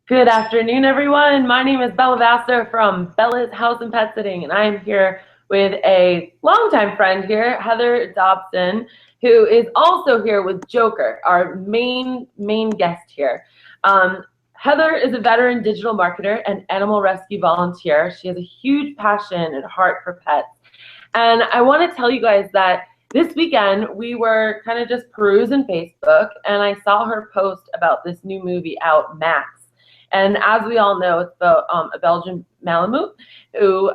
Good afternoon, everyone. My name is Bella Vassar from Bella's House and Pet Sitting, and I am here with a longtime friend here, Heather Dobson, who is also here with Joker, our main guest here. Heather is a veteran digital marketer and animal rescue volunteer. She has a huge passion and heart for pets. And I want to tell you guys that this weekend we were kind of just perusing Facebook, and I saw her post about this new movie out, Max. And as we all know, it's a Belgian Malinois who,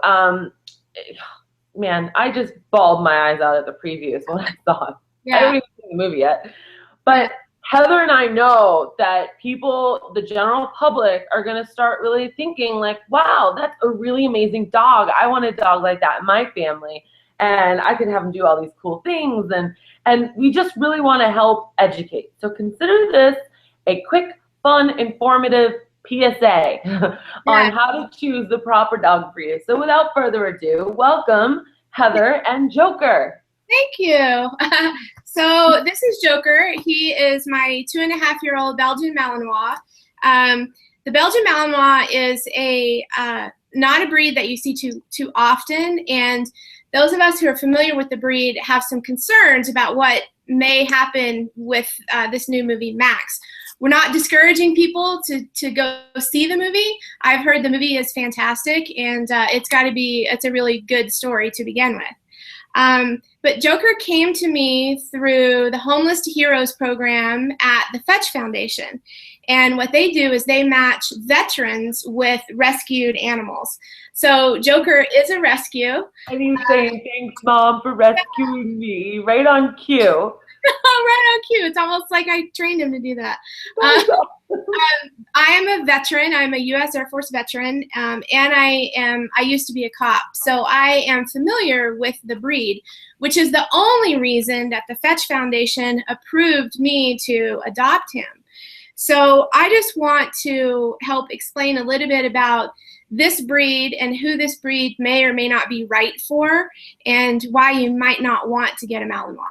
man, I just bawled my eyes out at the previews when I saw it. Yeah. I haven't even seen the movie yet. But Heather and I know that people, the general public, are going to start really thinking like, wow, that's a really amazing dog. I want a dog like that in my family. And I can have them do all these cool things. And we just really want to help educate. So consider this a quick, fun, informative PSA on how to choose the proper dog for you. So without further ado, welcome Heather and Joker. Thank you. So this is Joker. He is my 2.5-year-old Belgian Malinois. The Belgian Malinois is not a breed that you see too often, and those of us who are familiar with the breed have some concerns about what may happen with this new movie, Max. We're not discouraging people to go see the movie. I've heard the movie is fantastic, and it's a really good story to begin with. But Joker came to me through the Homeless to Heroes program at the Fetch Foundation. And what they do is they match veterans with rescued animals. So Joker is a rescue. And he's saying, thanks, Mom, for rescuing me. Right on cue. Right on cue. It's almost like I trained him to do that. I am a veteran. I'm a U.S. Air Force veteran, and I used to be a cop. So I am familiar with the breed, which is the only reason that the Fetch Foundation approved me to adopt him. So I just want to help explain a little bit about this breed and who this breed may or may not be right for, and why you might not want to get a Malinois.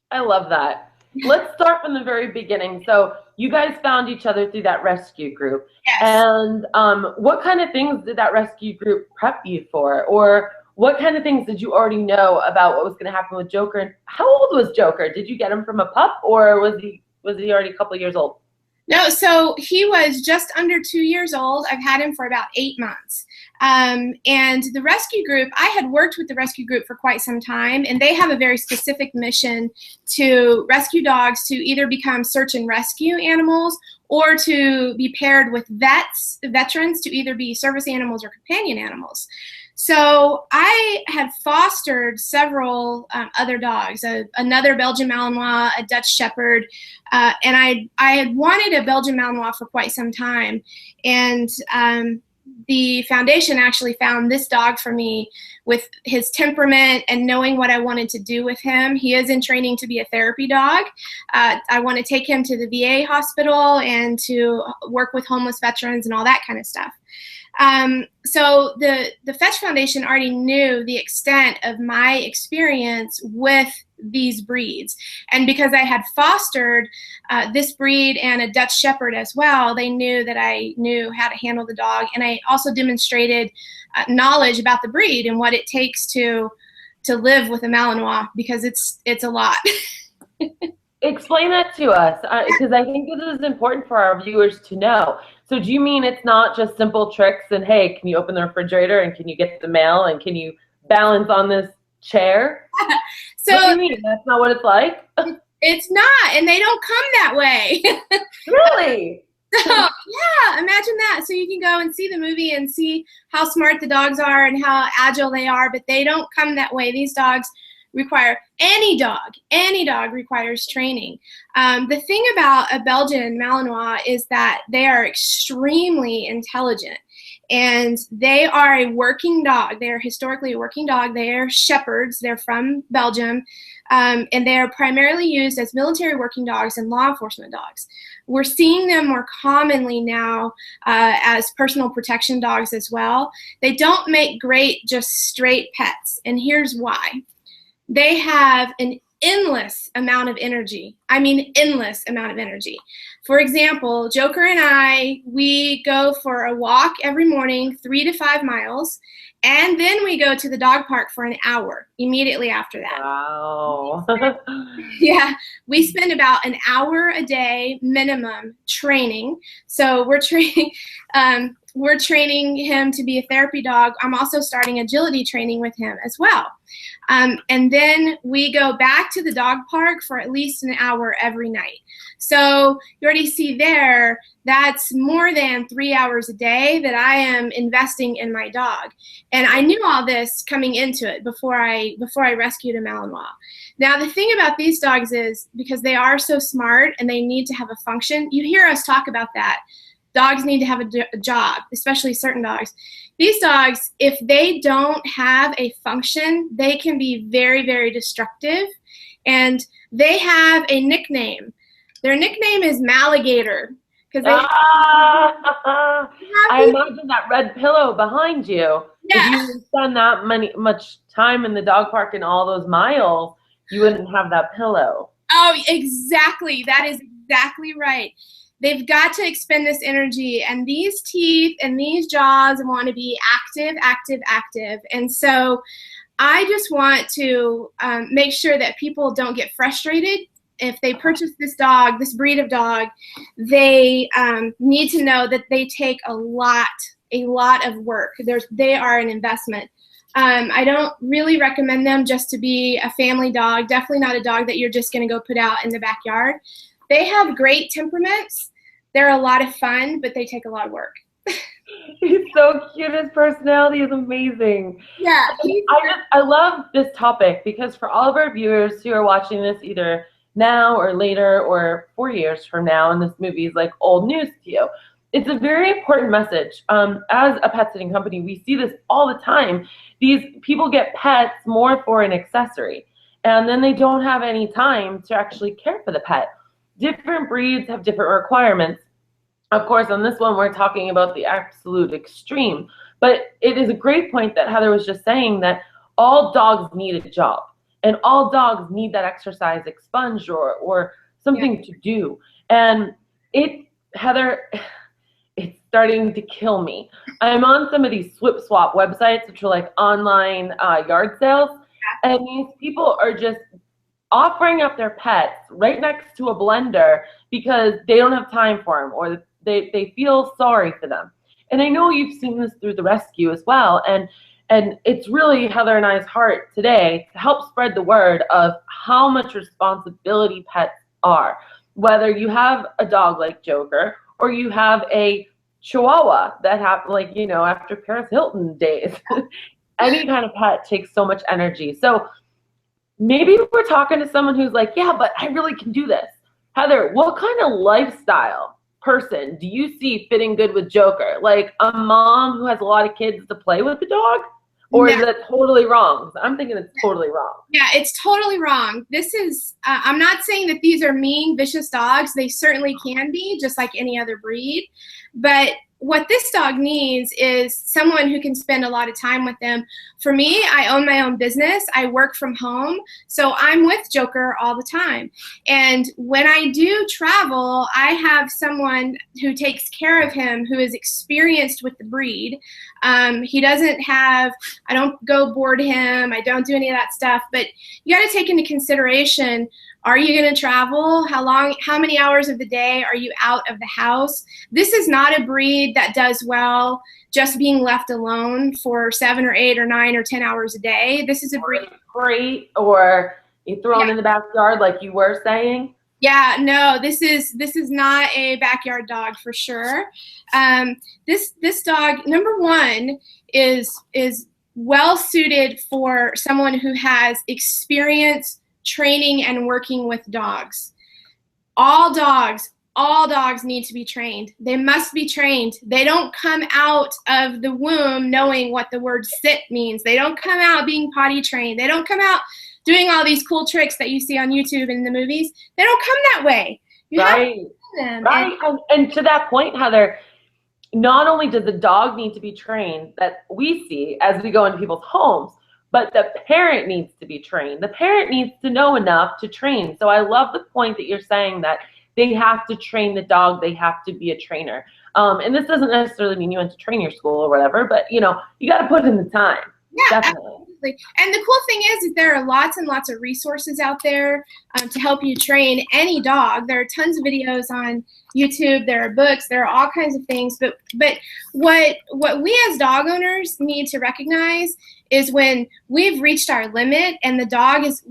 I love that. Let's start from the very beginning. So you guys found each other through that rescue group. Yes. And what kind of things did that rescue group prep you for? Or what kind of things did you already know about what was going to happen with Joker? And how old was Joker? Did you get him from a pup, or was he already a couple of years old? No, so he was just under 2 years old. I've had him for about 8 months. And the rescue group, I had worked with the rescue group for quite some time, and they have a very specific mission to rescue dogs to either become search and rescue animals or to be paired with veterans to either be service animals or companion animals. So I had fostered several other dogs, another Belgian Malinois, a Dutch Shepherd, and I had wanted a Belgian Malinois for quite some time. And the foundation actually found this dog for me with his temperament and knowing what I wanted to do with him. He is in training to be a therapy dog. I want to take him to the VA hospital and to work with homeless veterans and all that kind of stuff. So the Fetch Foundation already knew the extent of my experience with these breeds. And because I had fostered this breed and a Dutch Shepherd as well, they knew that I knew how to handle the dog. And I also demonstrated knowledge about the breed and what it takes to live with a Malinois, because it's a lot. Explain that to us, because I think this is important for our viewers to know. So do you mean it's not just simple tricks and, hey, can you open the refrigerator and can you get the mail and can you balance on this chair? So what do you mean? That's not what it's like? It's not, and they don't come that way. Really? So, yeah, imagine that. So you can go and see the movie and see how smart the dogs are and how agile they are, but they don't come that way. These dogs require, any dog requires training. The thing about a Belgian Malinois is that they are extremely intelligent, and they are a working dog. They are historically a working dog. They are shepherds. They're from Belgium, and they are primarily used as military working dogs and law enforcement dogs. We're seeing them more commonly now as personal protection dogs as well. They don't make great just straight pets, and here's why. They have an endless amount of energy. I mean, endless amount of energy. For example, Joker and we go for a walk every morning, 3 to 5 miles, and then we go to the dog park for an hour immediately after that. Wow. Yeah, we spend about an hour a day minimum training. So we're training him to be a therapy dog. I'm also starting agility training with him as well. And then we go back to the dog park for at least an hour every night. So you already see there, that's more than 3 hours a day that I am investing in my dog. And I knew all this coming into it before I rescued a Malinois. Now, the thing about these dogs is, because they are so smart and they need to have a function, you hear us talk about that. Dogs need to have a job, especially certain dogs. These dogs, if they don't have a function, they can be very, very destructive. And they have a nickname. Their nickname is Maligator. I imagine that red pillow behind you. Yeah. If you spend that much time in the dog park and all those miles, you wouldn't have that pillow. Oh, exactly. That is exactly right. They've got to expend this energy, and these teeth and these jaws want to be active, active, active. And so I just want to make sure that people don't get frustrated. If they purchase this dog, this breed of dog, they need to know that they take a lot of work. They are an investment. I don't really recommend them just to be a family dog. Definitely not a dog that you're just going to go put out in the backyard. They have great temperaments. They're a lot of fun, but they take a lot of work. He's so cute. His personality is amazing. Yeah. I love this topic because for all of our viewers who are watching this either now or later or 4 years from now, and this movie is like old news to you, it's a very important message. As a pet sitting company, we see this all the time. These people get pets more for an accessory, and then they don't have any time to actually care for the pet. Different breeds have different requirements. Of course, on this one, we're talking about the absolute extreme. But it is a great point that Heather was just saying, that all dogs need a job. And all dogs need that exercise expunge or something to do. And Heather, it's starting to kill me. I'm on some of these swip swap websites, which are like online yard sales. And these people are just offering up their pets right next to a blender because they don't have time for them, or they feel sorry for them. And I know you've seen this through the rescue as well. And it's really Heather and I's heart today to help spread the word of how much responsibility pets are. Whether you have a dog like Joker or you have a Chihuahua that happened, like, you know, after Paris Hilton days. Any kind of pet takes so much energy. So maybe we're talking to someone who's like, yeah, but I really can do this. Heather, what kind of lifestyle person do you see fitting good with Joker? Like a mom who has a lot of kids to play with the dog? Or is that totally wrong? I'm thinking it's totally wrong. Yeah, it's totally wrong. This is, I'm not saying that these are mean, vicious dogs. They certainly can be, just like any other breed. But what this dog needs is someone who can spend a lot of time with them. For me, I own my own business. I work from home, so I'm with Joker all the time. And when I do travel, I have someone who takes care of him who is experienced with the breed. He doesn't have, I don't go board him, I don't do any of that stuff, but you got to take into consideration, are you going to travel? How many hours of the day are you out of the house? This is not a breed that does well just being left alone for 7 or 8 or 9 or 10 hours a day. This is a breed. Great, or you throw it in the backyard like you were saying. Yeah, no, this is not a backyard dog for sure. This dog, number one, is well suited for someone who has experience training and working with dogs. All dogs need to be trained. They must be trained. They don't come out of the womb knowing what the word sit means. They don't come out being potty trained. They don't come out doing all these cool tricks that you see on YouTube and in the movies. They don't come that way. You have to train them. Right. And to that point, Heather, not only does the dog need to be trained that we see as we go into people's homes, but the parent needs to be trained. The parent needs to know enough to train. So I love the point that you're saying that they have to train the dog. They have to be a trainer. And this doesn't necessarily mean you went to trainer school or whatever, but you know, you got to put in the time. Yeah, definitely. Absolutely. And the cool thing is that there are lots and lots of resources out there to help you train any dog. There are tons of videos on YouTube. There are books. There are all kinds of things. But what we as dog owners need to recognize is when we've reached our limit and the dog is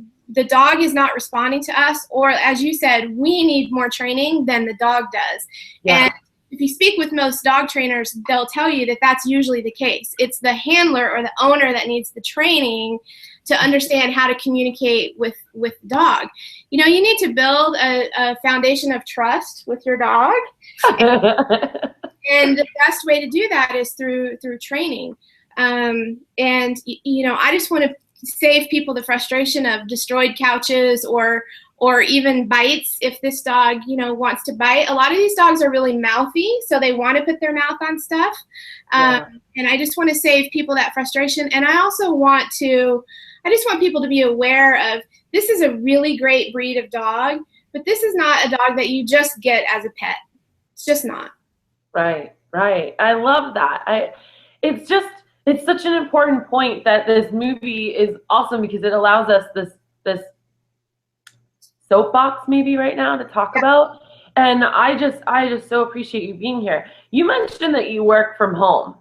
not responding to us, or as you said, we need more training than the dog does. Yeah. And if you speak with most dog trainers, they'll tell you that that's usually the case. It's the handler or the owner that needs the training to understand how to communicate with the dog. You know, you need to build a foundation of trust with your dog. And the best way to do that is through training. And, you know, I just want to save people the frustration of destroyed couches or even bites if this dog, you know, wants to bite. A lot of these dogs are really mouthy, so they want to put their mouth on stuff. And I just want to save people that frustration. And I just want people to be aware of, this is a really great breed of dog, but this is not a dog that you just get as a pet. It's just not. Right. I love that. It's such an important point that this movie is awesome because it allows us this soapbox maybe right now to talk about. And I just so appreciate you being here. You mentioned that you work from home.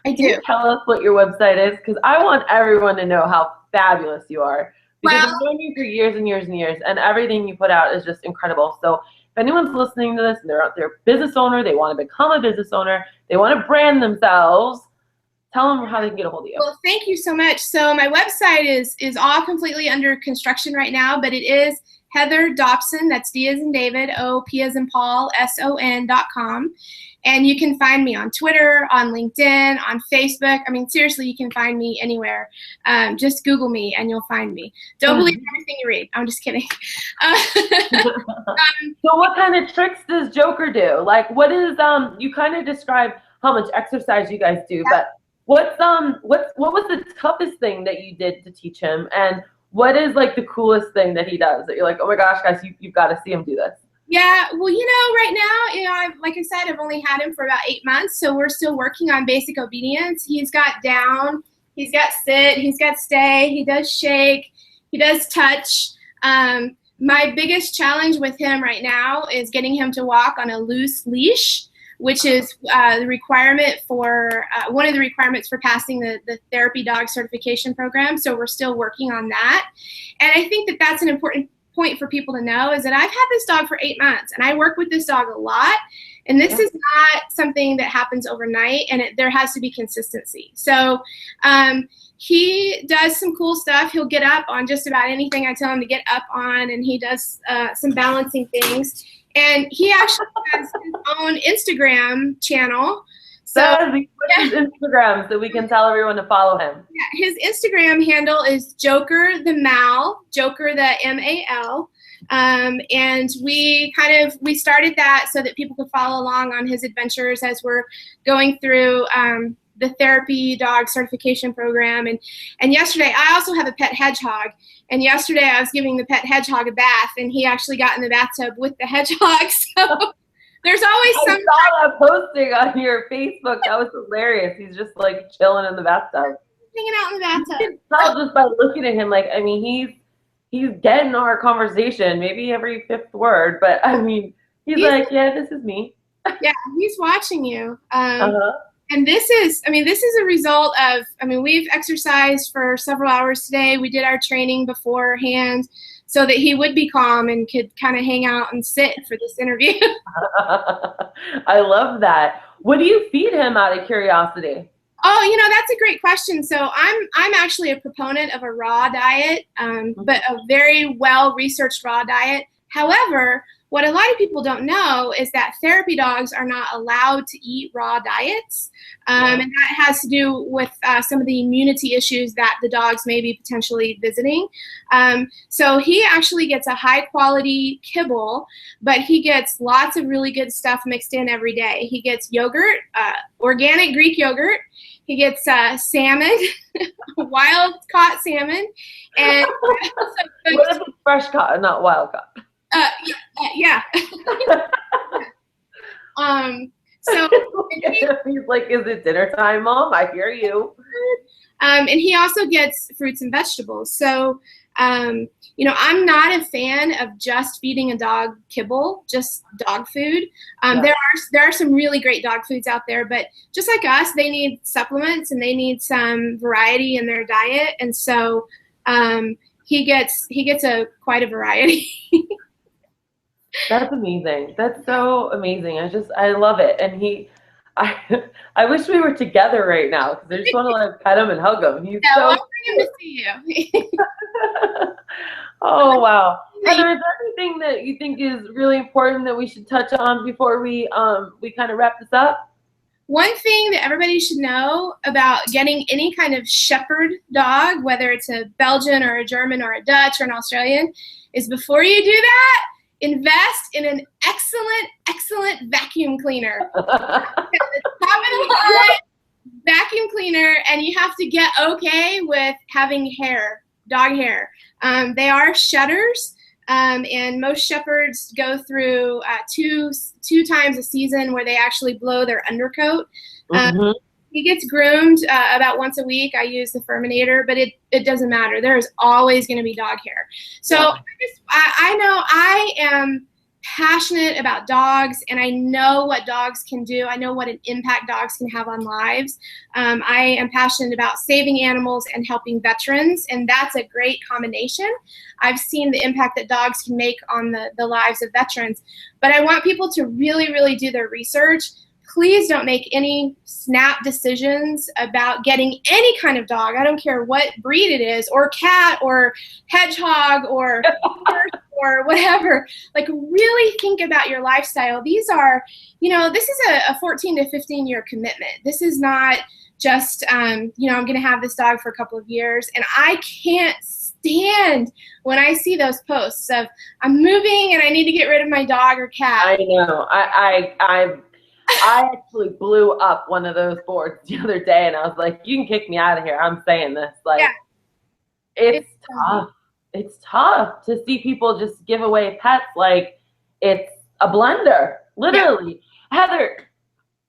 I do. Can you tell us what your website is? Because I want everyone to know how fabulous you are. Because I've known you for years and years and years, and everything you put out is just incredible. So if anyone's listening to this and they're a business owner, they want to become a business owner, they want to brand themselves, tell them how they can get a hold of you. Well, thank you so much. So my website is all completely under construction right now, but it is Heather Dobson, that's D as in David, O, P as in Paul, SON.com. And you can find me on Twitter, on LinkedIn, on Facebook. I mean, seriously, you can find me anywhere. Just Google me and you'll find me. Don't believe everything you read. I'm just kidding. So what kind of tricks does Joker do? Like, what is, you kind of described how much exercise you guys do, but what was the toughest thing that you did to teach him? And what is like the coolest thing that he does that you're like, oh my gosh, guys, you've got to see him do this? Yeah, well, you know, right now, you know, like I said, I've only had him for about 8 months, so we're still working on basic obedience. He's got down, he's got sit, he's got stay, he does shake, he does touch. My biggest challenge with him right now is getting him to walk on a loose leash, which is the requirement for one of the requirements for passing the therapy dog certification program. So we're still working on that. And I think that that's an important point for people to know, is that I've had this dog for 8 months and I work with this dog a lot. And this is not something that happens overnight, and there has to be consistency. So he does some cool stuff. He'll get up on just about anything I tell him to get up on, and he does some balancing things. And he actually has his own Instagram channel. So his Instagram so we can tell everyone to follow him. Yeah, his Instagram handle is Joker the Mal, Joker the MAL. And we started that so that people could follow along on his adventures as we're going through the therapy dog certification program. And yesterday, I also have a pet hedgehog. And yesterday I was giving the pet hedgehog a bath, and he actually got in the bathtub with the hedgehog. So there's always some. I saw that posting on your Facebook. That was hilarious. He's just like chilling in the bathtub. Hanging out in the bathtub. You can tell just by looking at him. Like, I mean, he's getting our conversation, maybe every fifth word, but I mean, he's like, yeah, this is me. Yeah, he's watching you. And this is a result of, we've exercised for several hours today. We did our training beforehand so that he would be calm and could kind of hang out and sit for this interview. I love that. What do you feed him out of curiosity? Oh, that's a great question. So I'm actually a proponent of a raw diet, but a very well-researched raw diet. However, what a lot of people don't know is that therapy dogs are not allowed to eat raw diets, and that has to do with some of the immunity issues that the dogs may be potentially visiting. So he actually gets a high-quality kibble, but he gets lots of really good stuff mixed in every day. He gets yogurt, organic Greek yogurt. He gets salmon, wild caught salmon, and what if it's fresh caught and not wild caught? Yeah. So he's like, is it dinner time, Mom? I hear you. And he also gets fruits and vegetables. So, you know, I'm not a fan of just feeding a dog kibble, just dog food. There are some really great dog foods out there, but just like us, they need supplements and they need some variety in their diet. And so he gets quite a variety. That's amazing. That's so amazing. I love it. And I wish we were together right now because I just want to like pet him and hug him. He's so I'll bring him to see you. Oh, wow. Heather, is there anything that you think is really important that we should touch on before we kind of wrap this up? One thing that everybody should know about getting any kind of shepherd dog, whether it's a Belgian or a German or a Dutch or an Australian, is before you do that, invest in an excellent vacuum cleaner. Top of the line vacuum cleaner, and you have to get okay with having hair, dog hair. They are shedders, and most shepherds go through two times a season where they actually blow their undercoat. He gets groomed about once a week. I use the Furminator, but it doesn't matter. There is always going to be dog hair. So I know I am passionate about dogs, and I know what dogs can do. I know what an impact dogs can have on lives. I am passionate about saving animals and helping veterans, and that's a great combination. I've seen the impact that dogs can make on the lives of veterans, but I want people to really do their research. Please don't make any snap decisions about getting any kind of dog. I don't care what breed it is, or cat, or hedgehog, or horse, or whatever. Like, really think about your lifestyle. These are, you know, this is a 14 to 15 year commitment. This is not just, you know, I'm going to have this dog for a couple of years. And I can't stand when I see those posts of I'm moving and I need to get rid of my dog or cat. I know. I actually blew up one of those boards the other day, and I was like, you can kick me out of here. I'm saying this. Like, it's tough. It's tough to see people just give away pets like it's a blender, literally. Yeah. Heather,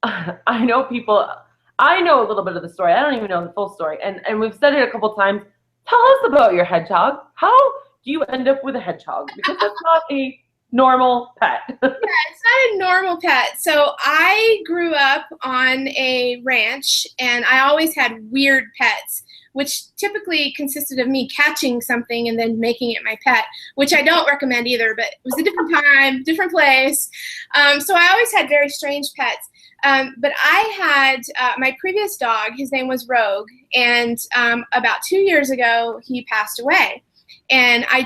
I know a little bit of the story. I don't even know the full story. And we've said it a couple times. Tell us about your hedgehog. How do you end up with a hedgehog? Because that's not a normal pet. Yeah, it's not a normal pet. So I grew up on a ranch, and I always had weird pets, which typically consisted of me catching something and then making it my pet, which I don't recommend either, but it was a different time, different place. So I always had very strange pets. But I had my previous dog, his name was Rogue, and about 2 years ago, he passed away. And I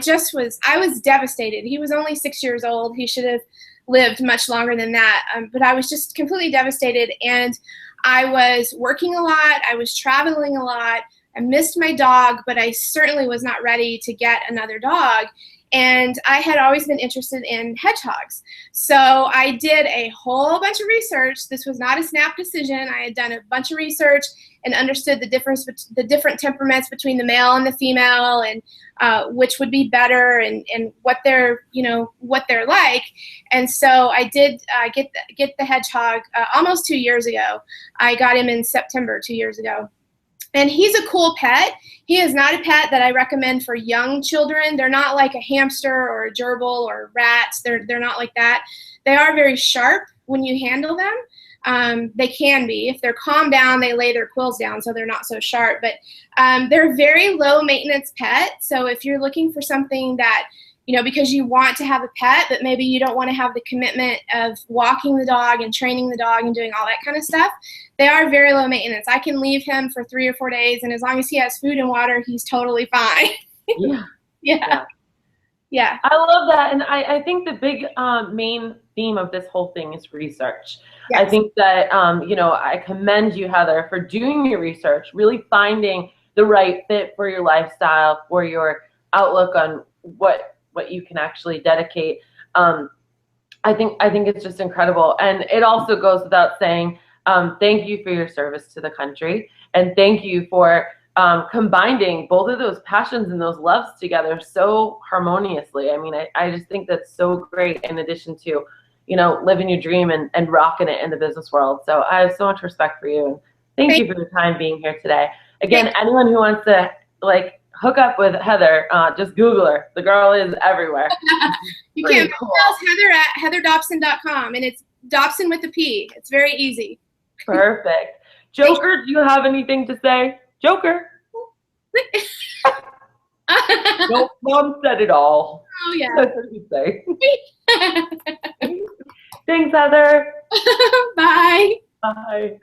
was devastated. He was only 6 years old. He should have lived much longer than that. But I was just completely devastated. And I was working a lot. I was traveling a lot. I missed my dog, but I certainly was not ready to get another dog. And I had always been interested in hedgehogs. So I did a whole bunch of research. This was not a snap decision. I had done a bunch of research and understood the different temperaments between the male and the female, and which would be better, and what they're like. And so I did get the hedgehog almost 2 years ago. I got him in September 2 years ago. And he's a cool pet. He is not a pet that I recommend for young children. They're not like a hamster or a gerbil or rats. They're not like that. They are very sharp when you handle them. They can be. If they're calmed down, they lay their quills down, so they're not so sharp. But they're a very low maintenance pet. So if you're looking for something that, you know, because you want to have a pet, but maybe you don't want to have the commitment of walking the dog and training the dog and doing all that kind of stuff, they are very low maintenance. I can leave him for 3 or 4 days, and as long as he has food and water, he's totally fine. Yeah. I love that. And I think the big main theme of this whole thing is research. Yes. I think that, you know, I commend you, Heather, for doing your research, really finding the right fit for your lifestyle, for your outlook on what you can actually dedicate. I think it's just incredible. And it also goes without saying, Thank you for your service to the country, and thank you for combining both of those passions and those loves together so harmoniously. I mean, I just think that's so great, in addition to, you know, living your dream and rocking it in the business world. So I have so much respect for you, and thank you for your time being here today. Again, anyone who wants to like hook up with Heather, just Google her. The girl is everywhere. You can email Heather at heatherdobson.com, and it's Dobson with a P. It's very easy. Perfect. Joker, do you have anything to say? Joker. Nope, Mom said it all. Oh, yeah. That's what you say. Thanks, Heather. Bye. Bye.